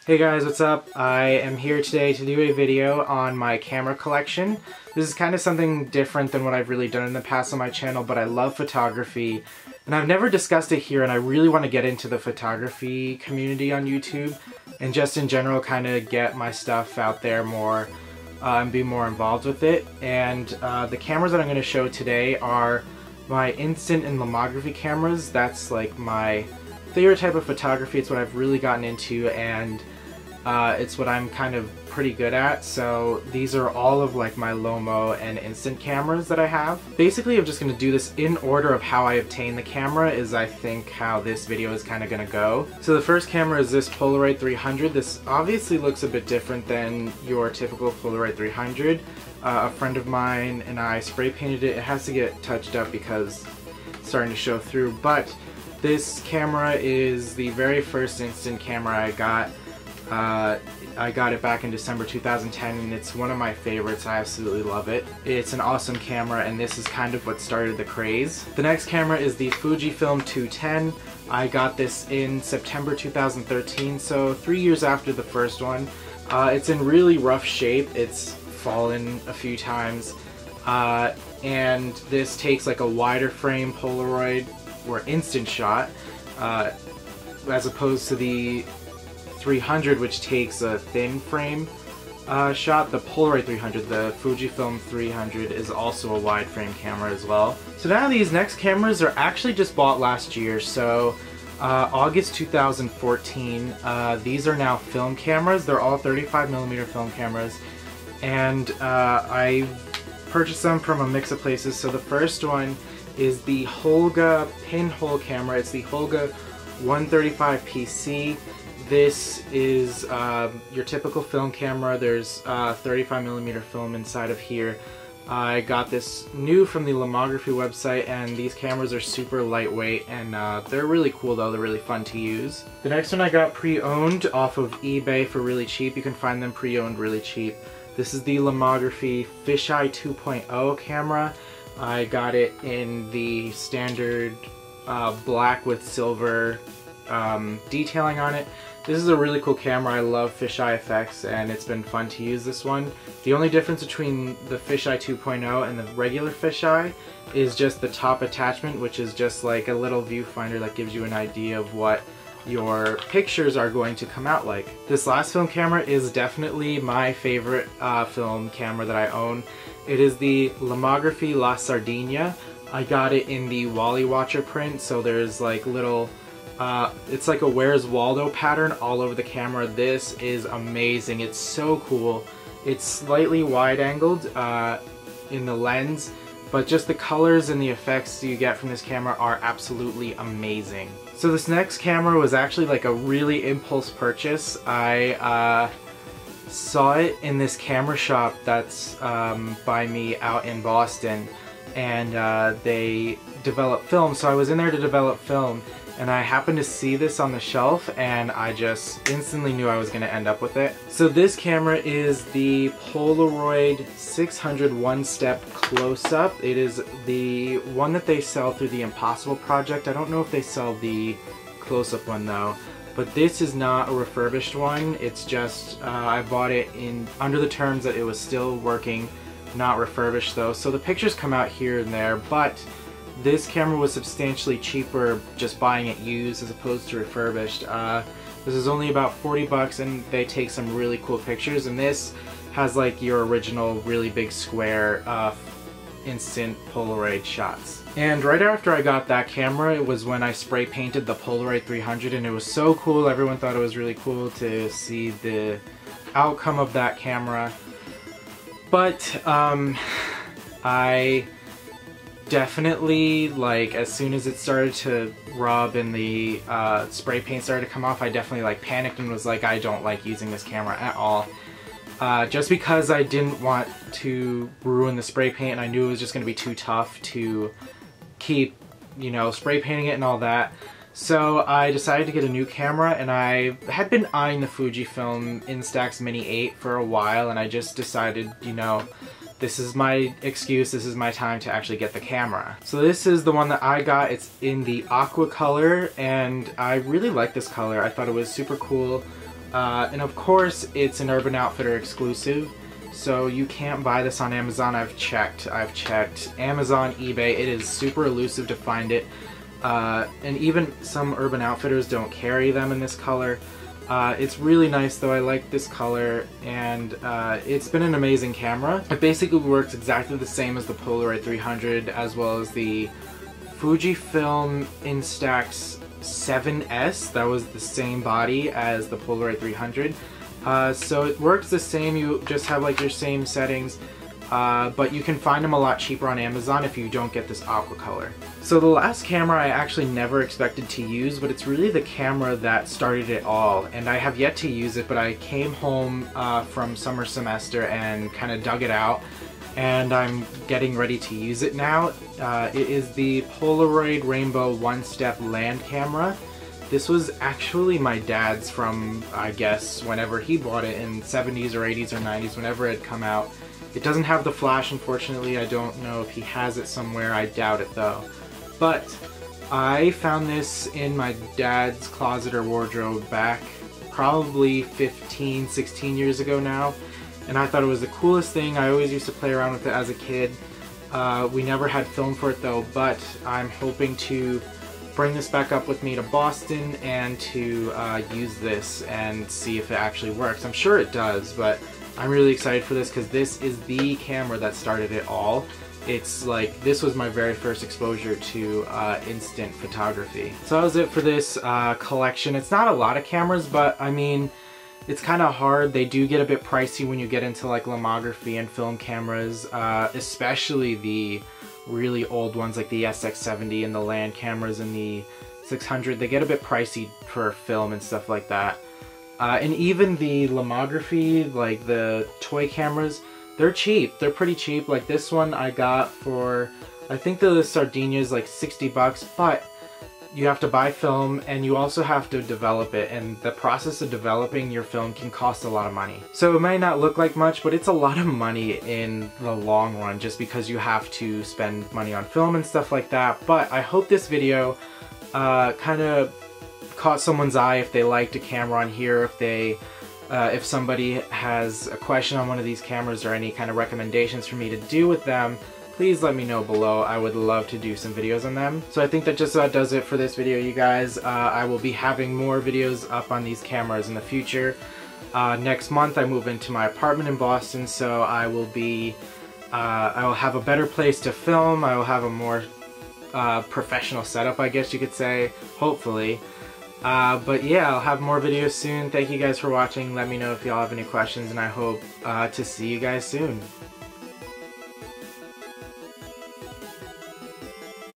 Hey guys, what's up? I am here today to do a video on my camera collection. This is kind of something different than what I've really done in the past on my channel, but I love photography and I've never discussed it here, and I really want to get into the photography community on YouTube and just in general kind of get my stuff out there more and be more involved with it. And the cameras that I'm going to show today are my instant and lomography cameras. That's like my favorite type of photography. It's what I've really gotten into, and it's what I'm kind of pretty good at. So these are all of like my Lomo and instant cameras that I have. Basically, I'm just going to do this in order of how I obtained the camera is I think how this video is kind of going to go. So the first camera is this Polaroid 300. This obviously looks a bit different than your typical Polaroid 300. A friend of mine and I spray painted it. It has to get touched up because it's starting to show through, but this camera is the very first instant camera I got. I got it back in December 2010 and it's one of my favorites. I absolutely love it. It's an awesome camera and this is kind of what started the craze. The next camera is the Fujifilm 210. I got this in September 2013, so 3 years after the first one. It's in really rough shape. It's fallen a few times and this takes like a wider frame Polaroid or instant shot as opposed to the 300, which takes a thin frame shot. The Polaroid 300, the Fujifilm 300, is also a wide frame camera as well. So now these next cameras are actually just bought last year, so August 2014. These are now film cameras. They're all 35mm film cameras, and I purchased them from a mix of places. So the first one is the Holda pinhole camera. It's the Holda 135 PC. This is your typical film camera. There's 35mm film inside of here. I got this new from the Lomography website, and these cameras are super lightweight and they're really cool though. They're really fun to use. The next one I got pre-owned off of eBay for really cheap. You can find them pre-owned really cheap. This is the Lomography Fisheye 2.0 camera. I got it in the standard black with silver detailing on it. This is a really cool camera. I love fisheye effects and it's been fun to use this one. The only difference between the Fisheye 2.0 and the regular fisheye is just the top attachment, which is just like a little viewfinder that gives you an idea of what your pictures are going to come out like. This last film camera is definitely my favorite film camera that I own. It is the Lomography Sardina. I got it in the Wally watcher print, so there's like little it's like a Where's Waldo pattern all over the camera. This is amazing. It's so cool. It's slightly wide angled in the lens, but just the colors and the effects you get from this camera are absolutely amazing. So this next camera was actually like a really impulse purchase. I saw it in this camera shop that's by me out in Boston, and they develop film, so I was in there to develop film and I happened to see this on the shelf and I just instantly knew I was going to end up with it. So this camera is the Polaroid 600 OneStep close-up. It is the one that they sell through the Impossible Project. I don't know if they sell the close-up one though, but this is not a refurbished one. It's just I bought it in under the terms that it was still working, not refurbished though. So the pictures come out here and there, but this camera was substantially cheaper just buying it used as opposed to refurbished. This is only about 40 bucks and they take some really cool pictures, and this has like your original really big square instant Polaroid shots. And right after I got that camera, it was when I spray painted the Polaroid 300, and it was so cool. Everyone thought it was really cool to see the outcome of that camera. But I definitely, like, as soon as it started to rub and the spray paint started to come off, I definitely like panicked and was like, I don't like using this camera at all. Just because I didn't want to ruin the spray paint, and I knew it was just going to be too tough to keep, you know, spray painting it and all that. So I decided to get a new camera, and I had been eyeing the Fujifilm Instax Mini 8 for a while, and I just decided, you know, this is my excuse, this is my time to actually get the camera. So this is the one that I got. It's in the aqua color, and I really like this color. I thought it was super cool. And of course, it's an Urban Outfitter exclusive, so you can't buy this on Amazon. I've checked Amazon, eBay. It is super elusive to find it. And even some Urban Outfitters don't carry them in this color. It's really nice though. I like this color, and it's been an amazing camera. It basically works exactly the same as the Polaroid 300 as well as the Fujifilm Instax 7S. That was the same body as the Polaroid 300. So it works the same. You just have like your same settings. But you can find them a lot cheaper on Amazon if you don't get this aqua color. So the last camera I actually never expected to use, but it's really the camera that started it all, and I have yet to use it, but I came home from summer semester and kind of dug it out, and I'm getting ready to use it now. It is the Polaroid Rainbow OneStep land camera. This was actually my dad's from, I guess, whenever he bought it in 70s or 80s or 90s, whenever it had come out. It doesn't have the flash, unfortunately. I don't know if he has it somewhere. I doubt it though. But I found this in my dad's closet or wardrobe back probably 15, 16 years ago now. And I thought it was the coolest thing. I always used to play around with it as a kid. We never had film for it though, but I'm hoping to bring this back up with me to Boston and to use this and see if it actually works. I'm sure it does, but I'm really excited for this because this is the camera that started it all. It's like, this was my very first exposure to instant photography. So that was it for this collection. It's not a lot of cameras, but I mean, it's kind of hard. They do get a bit pricey when you get into like lomography and film cameras, especially the really old ones like the SX70 and the land cameras and the 600. They get a bit pricey for film and stuff like that. And even the lomography, like the toy cameras, they're cheap. They're pretty cheap. Like this one I got for, I think the Sardina is like 60 bucks, but you have to buy film and you also have to develop it, and the process of developing your film can cost a lot of money. So it might not look like much, but it's a lot of money in the long run just because you have to spend money on film and stuff like that. But I hope this video kind of caught someone's eye if they liked a camera on here, if they if somebody has a question on one of these cameras or any kind of recommendations for me to do with them, please let me know below. I would love to do some videos on them. So I think that just about does it for this video, you guys. I will be having more videos up on these cameras in the future. Next month I move into my apartment in Boston, so I will have a better place to film. I will have a more professional setup, I guess you could say, hopefully. But yeah, I'll have more videos soon. Thank you guys for watching. Let me know if y'all have any questions, and I hope to see you guys soon.